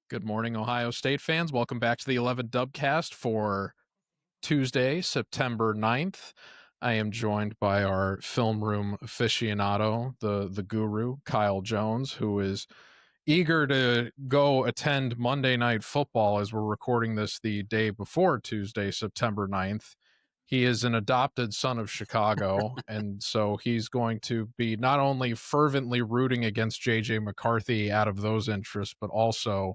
Good morning, Ohio State fans. Welcome back to the 11 Dubcast for Tuesday, September 9th. I am joined by our film room aficionado, the guru, Kyle Jones, who is eager to go attend Monday Night Football as we're recording this the day before Tuesday, September 9th. He is an adopted son of Chicago, and so he's going to be not only fervently rooting against JJ McCarthy out of those interests, but also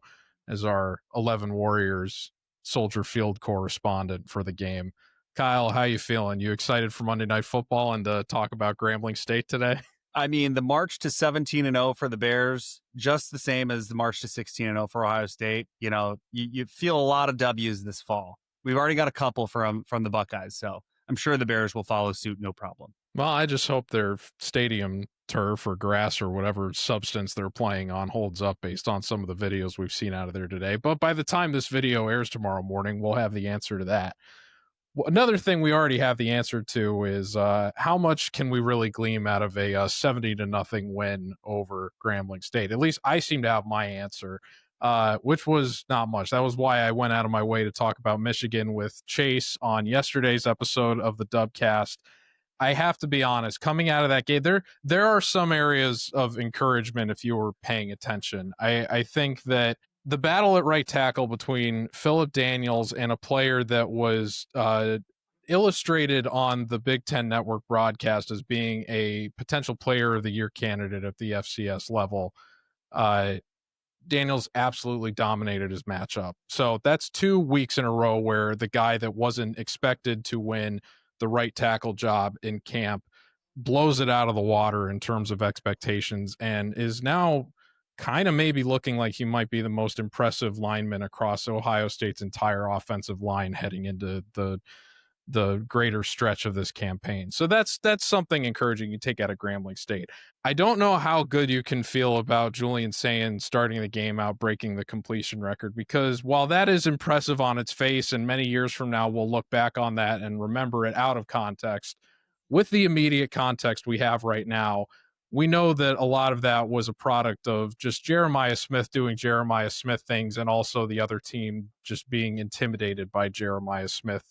as our 11 Warriors Soldier Field correspondent for the game. Kyle, how you feeling? You excited for Monday Night Football and to talk about Grambling State today? I mean, the march to 17-0 for the Bears, just the same as the march to 16-0 for Ohio State. You know, you feel a lot of W's this fall. We've already got a couple from the Buckeyes, so I'm sure the Bears will follow suit, no problem. Well, I just hope their stadium turf or grass or whatever substance they're playing on holds up based on some of the videos we've seen out of there today. But by the time this video airs tomorrow morning, we'll have the answer to that. Another thing we already have the answer to is how much can we really glean out of a 70-0 win over Grambling State? At least I seem to have my answer, which was not much. That was why I went out of my way to talk about Michigan with Chase on yesterday's episode of the Dubcast. I have to be honest, coming out of that game, there are some areas of encouragement if you were paying attention. I think that the battle at right tackle between Phillip Daniels and a player that was illustrated on the Big Ten Network broadcast as being a potential player of the year candidate at the FCS level, Daniels absolutely dominated his matchup. So that's 2 weeks in a row where the guy that wasn't expected to win the right tackle job in camp blows it out of the water in terms of expectations and is now kind of maybe looking like he might be the most impressive lineman across Ohio State's entire offensive line heading into the greater stretch of this campaign. So that's something encouraging you take out of Grambling State. I don't know how good you can feel about Julian Sayin starting the game out, breaking the completion record, because while that is impressive on its face, and many years from now we'll look back on that and remember it out of context, with the immediate context we have right now, we know that a lot of that was a product of just Jeremiah Smith doing Jeremiah Smith things and also the other team just being intimidated by Jeremiah Smith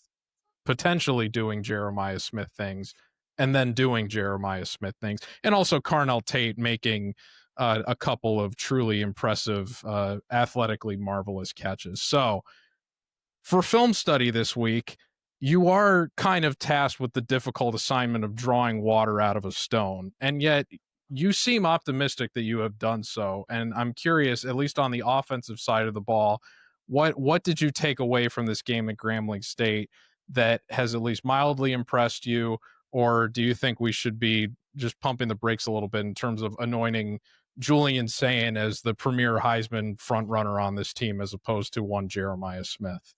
potentially doing Jeremiah Smith things and then doing Jeremiah Smith things. And also Carnell Tate making a couple of truly impressive, athletically marvelous catches. So for film study this week, you are kind of tasked with the difficult assignment of drawing water out of a stone. And yet you seem optimistic that you have done so. And I'm curious, at least on the offensive side of the ball, what did you take away from this game at Grambling State that has at least mildly impressed you? Or do you think we should be just pumping the brakes a little bit in terms of anointing Julian Sayin as the premier Heisman front runner on this team as opposed to one Jeremiah Smith?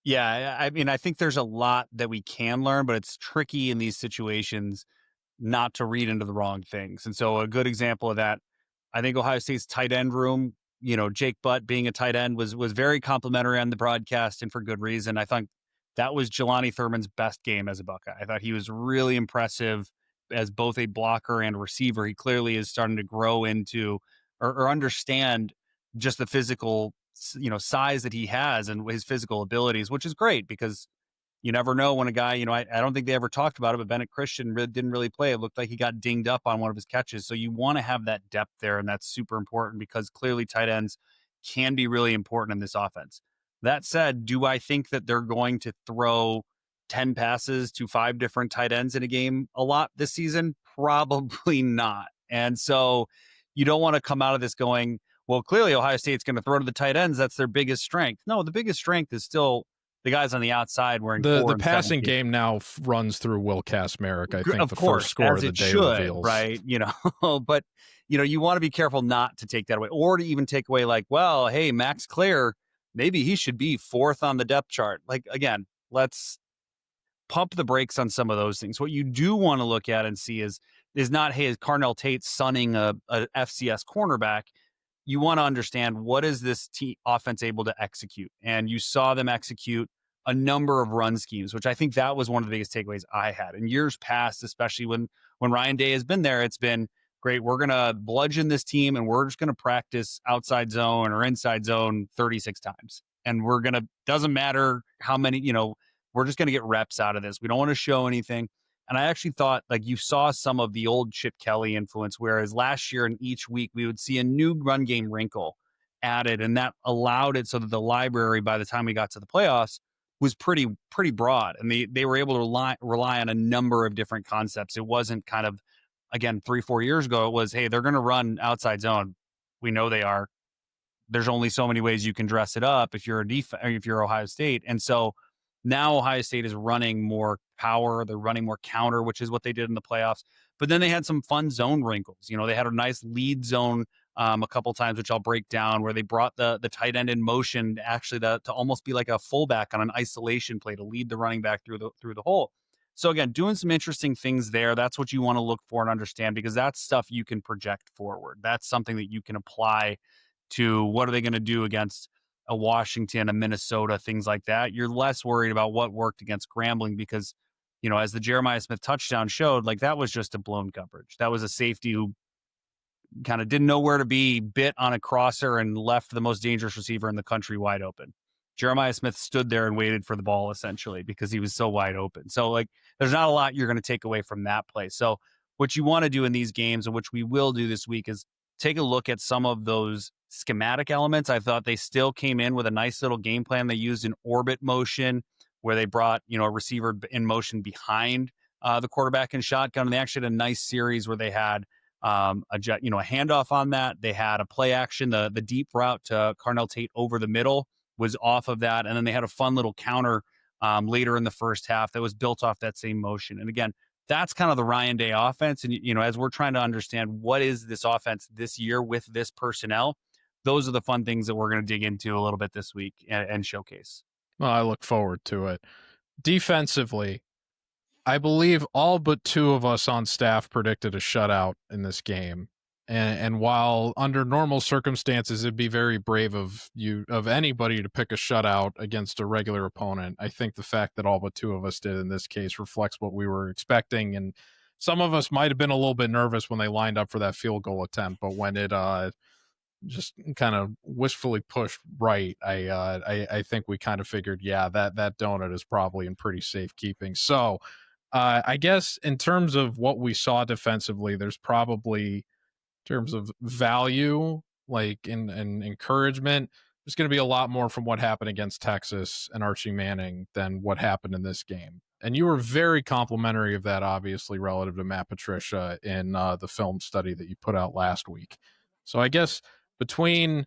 Yeah, I mean, I think there's a lot that we can learn, but it's tricky in these situations not to read into the wrong things. And so a good example of that, I think Ohio State's tight end room, Jake Butt being a tight end was very complimentary on the broadcast, and for good reason. I think that was Jelani Thurman's best game as a Buckeye. I thought he was really impressive as both a blocker and receiver. He clearly is starting to grow into or understand just the physical, size that he has and his physical abilities, which is great because you never know when a guy, I don't think they ever talked about it, but Bennett Christian didn't really play. It looked like he got dinged up on one of his catches. So you want to have that depth there, and that's super important because clearly tight ends can be really important in this offense. That said, do I think that they're going to throw 10 passes to 5 different tight ends in a game a lot this season? Probably not. And so you don't want to come out of this going, well, clearly Ohio State's going to throw to the tight ends. That's their biggest strength. No, the biggest strength is still the guys on the outside wearing the passing game now runs through Will Kacmarek. I think of the course, first score as of the it day should, reveals. right? But you want to be careful not to take that away, or to even take away like, well, hey, Max Clare, maybe he should be 4th on the depth chart. Like, again, let's pump the brakes on some of those things. What you do want to look at and see is not, hey, is Carnell Tate sunning a FCS cornerback? You want to understand, what is this offense able to execute? And you saw them execute a number of run schemes, which I think that was one of the biggest takeaways I had. In years past, especially when Ryan Day has been there, it's been great, we're going to bludgeon this team and we're just going to practice outside zone or inside zone 36 times. And we're going to, doesn't matter how many, we're just going to get reps out of this. We don't want to show anything. And I actually thought like you saw some of the old Chip Kelly influence, whereas last year in each week we would see a new run game wrinkle added, and that allowed it so that the library by the time we got to the playoffs was pretty broad, and they were able to rely on a number of different concepts. It wasn't kind of, again, 3-4 years ago it was, hey, they're going to run outside zone. We know they are. There's only so many ways you can dress it up if you're if you're Ohio State. And so now Ohio State is running more power. They're running more counter, which is what they did in the playoffs. But then they had some fun zone wrinkles. They had a nice lead zone a couple times, which I'll break down, where they brought the tight end in motion actually to almost be like a fullback on an isolation play to lead the running back through the hole. So again, doing some interesting things there. That's what you want to look for and understand, because that's stuff you can project forward. That's something that you can apply to what are they going to do against a Washington, a Minnesota, things like that. You're less worried about what worked against Grambling because, as the Jeremiah Smith touchdown showed, like that was just a blown coverage. That was a safety who kind of didn't know where to be, bit on a crosser and left the most dangerous receiver in the country wide open. Jeremiah Smith stood there and waited for the ball essentially because he was so wide open. So like there's not a lot you're going to take away from that play. So what you want to do in these games, and which we will do this week, is take a look at some of those schematic elements. I thought they still came in with a nice little game plan. They used an orbit motion where they brought, a receiver in motion behind the quarterback in shotgun. And they actually had a nice series where they had a handoff on that. They had a play action, the deep route to Carnell Tate over the middle was off of that. And then they had a fun little counter later in the first half that was built off that same motion. And again, that's kind of the Ryan Day offense. And, as we're trying to understand what is this offense this year with this personnel, those are the fun things that we're going to dig into a little bit this week and showcase. Well, I look forward to it. Defensively, I believe all but two of us on staff predicted a shutout in this game. And while under normal circumstances, it'd be very brave of anybody to pick a shutout against a regular opponent, I think the fact that all but two of us did in this case reflects what we were expecting. And some of us might have been a little bit nervous when they lined up for that field goal attempt, but when it just kind of wishfully pushed right, I think we kind of figured, yeah, that donut is probably in pretty safe keeping. So I guess in terms of what we saw defensively, there's probably, in terms of value, like in encouragement, there's going to be a lot more from what happened against Texas and Archie Manning than what happened in this game. And you were very complimentary of that, obviously, relative to Matt Patricia in the film study that you put out last week. So I guess between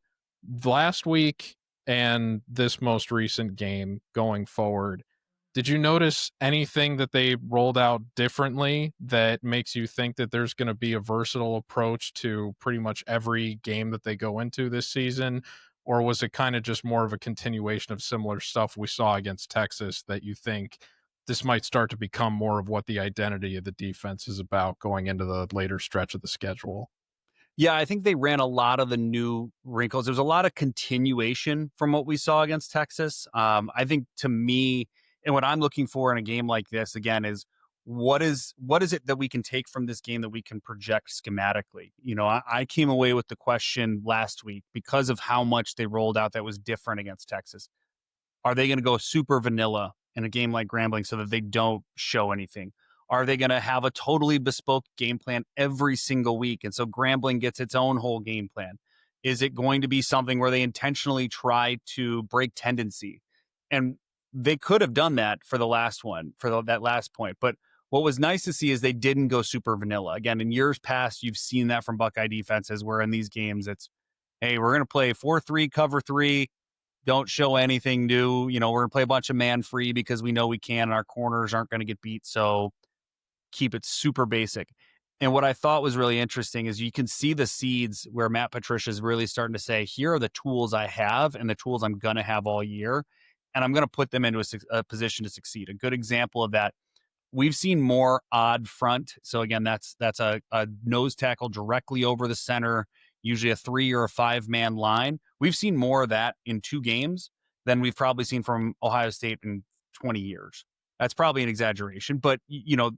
last week and this most recent game going forward, did you notice anything that they rolled out differently that makes you think that there's going to be a versatile approach to pretty much every game that they go into this season? Or was it kind of just more of a continuation of similar stuff we saw against Texas that you think this might start to become more of what the identity of the defense is about going into the later stretch of the schedule? Yeah, I think they ran a lot of the new wrinkles. There was a lot of continuation from what we saw against Texas. I think to me, and what I'm looking for in a game like this, again, is what is it that we can take from this game that we can project schematically? I came away with the question last week because of how much they rolled out that was different against Texas. Are they going to go super vanilla in a game like Grambling so that they don't show anything? Are they going to have a totally bespoke game plan every single week? And so Grambling gets its own whole game plan. Is it going to be something where they intentionally try to break tendency? And they could have done that for the last one, for that last point. But what was nice to see is they didn't go super vanilla. Again, in years past, you've seen that from Buckeye defenses where in these games, it's, hey, we're going to play 4-3, cover 3. Don't show anything new. We're going to play a bunch of man free because we know we can, and our corners aren't going to get beat. So keep it super basic. And what I thought was really interesting is you can see the seeds where Matt Patricia is really starting to say, here are the tools I have and the tools I'm going to have all year. And I'm going to put them into a position to succeed. A good example of that, we've seen more odd front. So again, that's a nose tackle directly over the center, usually a 3 or a 5-man line. We've seen more of that in 2 games than we've probably seen from Ohio State in 20 years. That's probably an exaggeration, but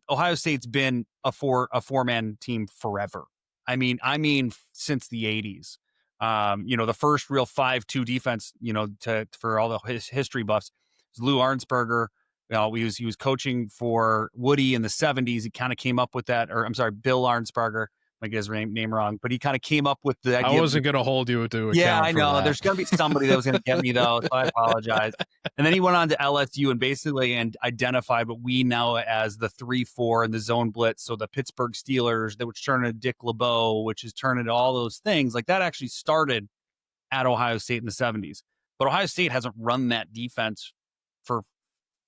Ohio State's been a 4-man team forever. I mean, since the 80s. The first real 5-2 defense, for all the history buffs, is Lou Arnsberger. He was coaching for Woody in the 70s. He kind of came up with that, or I'm sorry, Bill Arnsberger. I get his name wrong, but he kind of came up with the I idea. wasn't going to hold you to Yeah, account I for know. that. There's going to be somebody that was going to get me, though, so I apologize. And then he went on to LSU and basically identified what we know as the 3-4 and the zone blitz. So the Pittsburgh Steelers, which turned into Dick LeBeau, which has turned into all those things. Like, that actually started at Ohio State in the 70s. But Ohio State hasn't run that defense for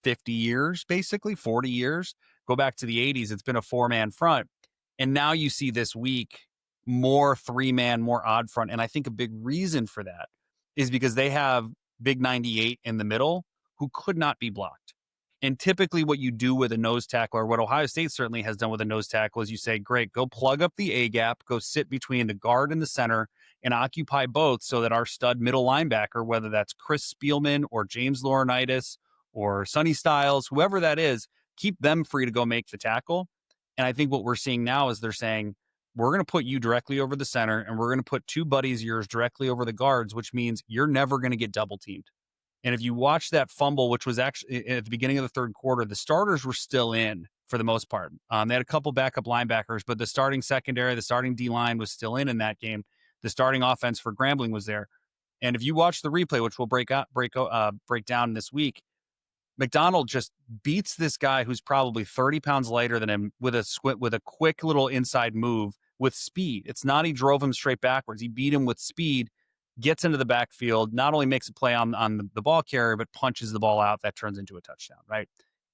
50 years, basically 40 years. Go back to the 80s, it's been a 4-man front. And now you see this week more 3-man, more odd front. And I think a big reason for that is because they have big 98 in the middle who could not be blocked. And typically what you do with a nose tackle, or what Ohio State certainly has done with a nose tackle, is you say, great, go plug up the A gap, go sit between the guard and the center and occupy both so that our stud middle linebacker, whether that's Chris Spielman or James Laurinaitis or Sonny Styles, whoever that is, keep them free to go make the tackle. And I think what we're seeing now is they're saying, we're going to put you directly over the center, and we're going to put two buddies of yours directly over the guards, which means you're never going to get double teamed. And if you watch that fumble, which was actually at the beginning of the third quarter, the starters were still in for the most part. They had a couple backup linebackers, but the starting secondary, the starting D-line was still in that game. The starting offense for Grambling was there. And if you watch the replay, which we'll break down this week, McDonald just beats this guy who's probably 30 pounds lighter than him with a quick little inside move with speed. It's not he drove him straight backwards. He beat him with speed, gets into the backfield, not only makes a play on the ball carrier, but punches the ball out. That turns into a touchdown, right?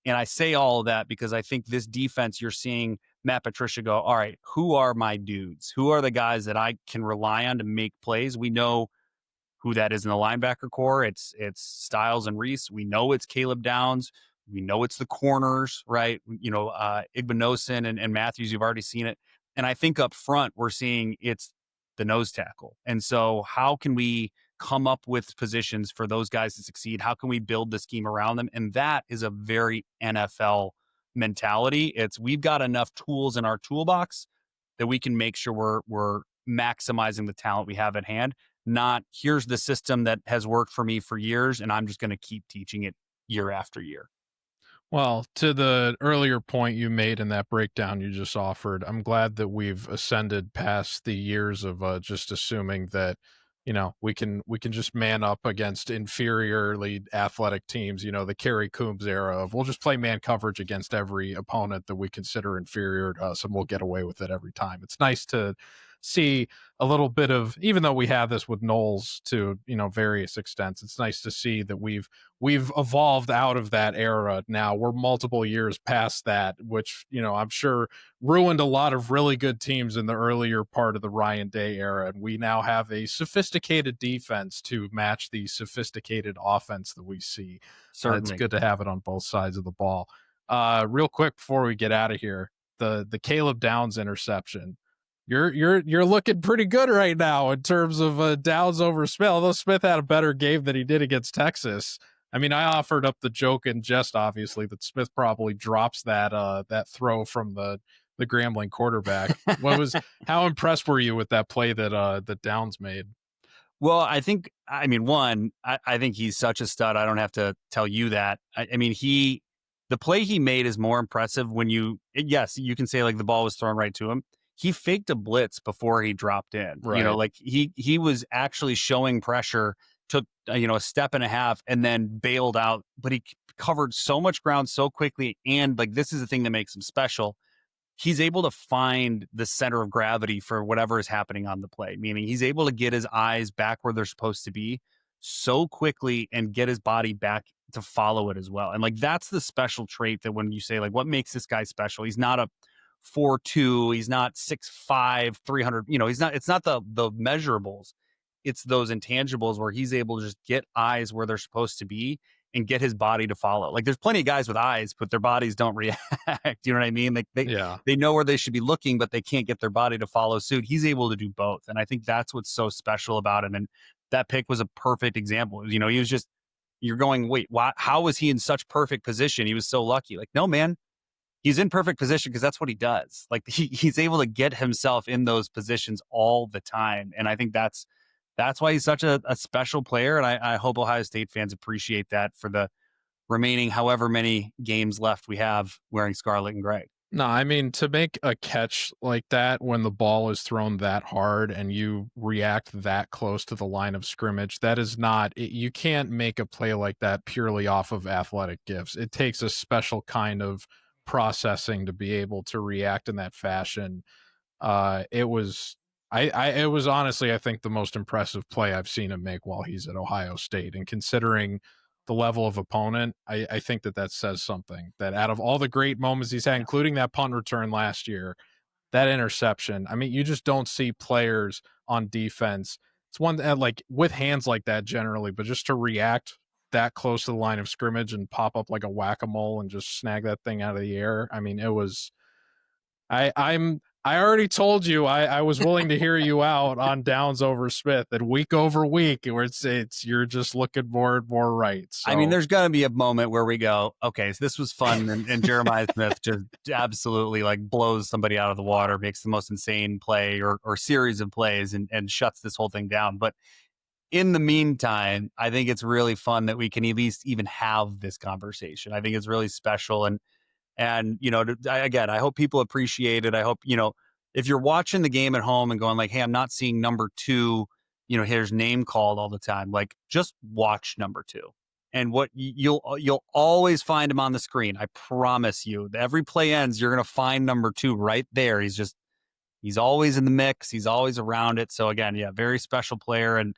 And I say all of that because I think this defense, you're seeing Matt Patricia go, all right, who are my dudes? Who are the guys that I can rely on to make plays? We know who that is in the linebacker core. It's Styles and Reese. We know it's Caleb Downs. We know it's the corners, right? Igbinosun and Matthews, you've already seen it. And I think up front, we're seeing it's the nose tackle. And so how can we come up with positions for those guys to succeed? How can we build the scheme around them? And that is a very NFL mentality. We've got enough tools in our toolbox that we can make sure we're maximizing the talent we have at hand. Not here's the system that has worked for me for years, and I'm just going to keep teaching it year after year. Well, to the earlier point you made in that breakdown you just offered, I'm glad that we've ascended past the years of just assuming that, we can just man up against inferiorly athletic teams, the Kerry Coombs era of we'll just play man coverage against every opponent that we consider inferior to us and we'll get away with it every time. It's nice to see a little bit of, even though we have this with Knowles to various extents, it's nice to see that we've evolved out of that era. Now we're multiple years past that, which I'm sure ruined a lot of really good teams in the earlier part of the Ryan Day era, and we now have a sophisticated defense to match the sophisticated offense that we see. It's good to have it on both sides of the ball. Real quick before we get out of here, the Caleb Downs interception. You're looking pretty good right now in terms of Downs over Smith. Although Smith had a better game than he did against Texas. I mean, I offered up the joke and jest, obviously, that Smith probably drops that throw from the Grambling quarterback. How impressed were you with that play that Downs made? Well, I think he's such a stud. I don't have to tell you that. The play he made is more impressive when you can say like the ball was thrown right to him. He faked a blitz before he dropped in. Right. Like he was actually showing pressure, took a step and a half, and then bailed out. But he covered so much ground so quickly, and like this is the thing that makes him special. He's able to find the center of gravity for whatever is happening on the play. Meaning he's able to get his eyes back where they're supposed to be so quickly and get his body back to follow it as well. And like that's the special trait that when you say like what makes this guy special, he's not a 4'2", he's not 6'5", 300, it's not the measurables. It's those intangibles where he's able to just get eyes where they're supposed to be and get his body to follow. Like there's plenty of guys with eyes, but their bodies don't react. You know what I mean? Like they know where they should be looking, but they can't get their body to follow suit. He's able to do both. And I think that's what's so special about him. And that pick was a perfect example. He was just, you're going, wait, how was he in such perfect position? He was so lucky. Like, no, man, he's in perfect position because that's what he does. Like he's able to get himself in those positions all the time. And I think that's why he's such a special player. And I hope Ohio State fans appreciate that for the remaining however many games left we have wearing scarlet and gray. No, I mean, to make a catch like that when the ball is thrown that hard and you react that close to the line of scrimmage, that is not, you can't make a play like that purely off of athletic gifts. It takes a special kind of processing to be able to react in that fashion. It was, it was honestly, I think, the most impressive play I've seen him make while he's at Ohio State. And considering the level of opponent, I think that says something. That out of all the great moments he's had, including that punt return last year, that interception, I mean, you just don't see players on defense. It's one that, like, with hands like that generally, but just to react that close to the line of scrimmage and pop up like a whack-a-mole and just snag that thing out of the air. I mean, it was I already told you I was willing to hear you out on Downs over Smith, and week over week where it's you're just looking more and more right. So I mean, there's gonna be a moment where we go, okay, so this was fun, and Jeremiah Smith just absolutely like blows somebody out of the water, makes the most insane play or series of plays, and shuts this whole thing down. But in the meantime, I think it's really fun that we can at least even have this conversation. I think it's really special, and again, I hope people appreciate it. I hope if you're watching the game at home and going like, hey, I'm not seeing number 2, here's name called all the time. Like, just watch number 2, and what you'll always find him on the screen. I promise you. Every play ends, you're gonna find number 2 right there. He's always in the mix. He's always around it. So again, yeah, very special player and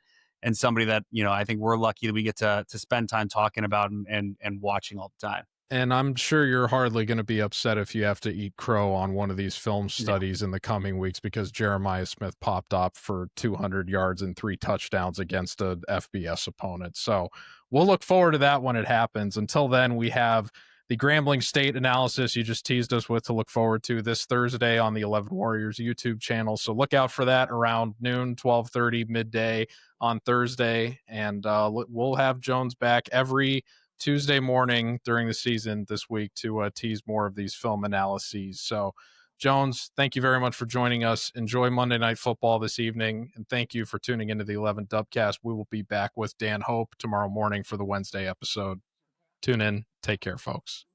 somebody that I think we're lucky that we get to spend time talking about and watching all the time. and I'm sure you're hardly going to be upset if you have to eat crow on one of these film studies in the coming weeks because Jeremiah Smith popped up for 200 yards and 3 touchdowns against a FBS opponent. So we'll look forward to that when it happens. Until then, we have the Grambling State analysis you just teased us with to look forward to this Thursday on the 11 Warriors YouTube channel. So look out for that around noon, 12:30, midday on Thursday. And we'll have Jones back every Tuesday morning during the season this week to tease more of these film analyses. So, Jones, thank you very much for joining us. Enjoy Monday Night Football this evening, and thank you for tuning into the 11 Dubcast. We will be back with Dan Hope tomorrow morning for the Wednesday episode. Tune in. Take care, folks.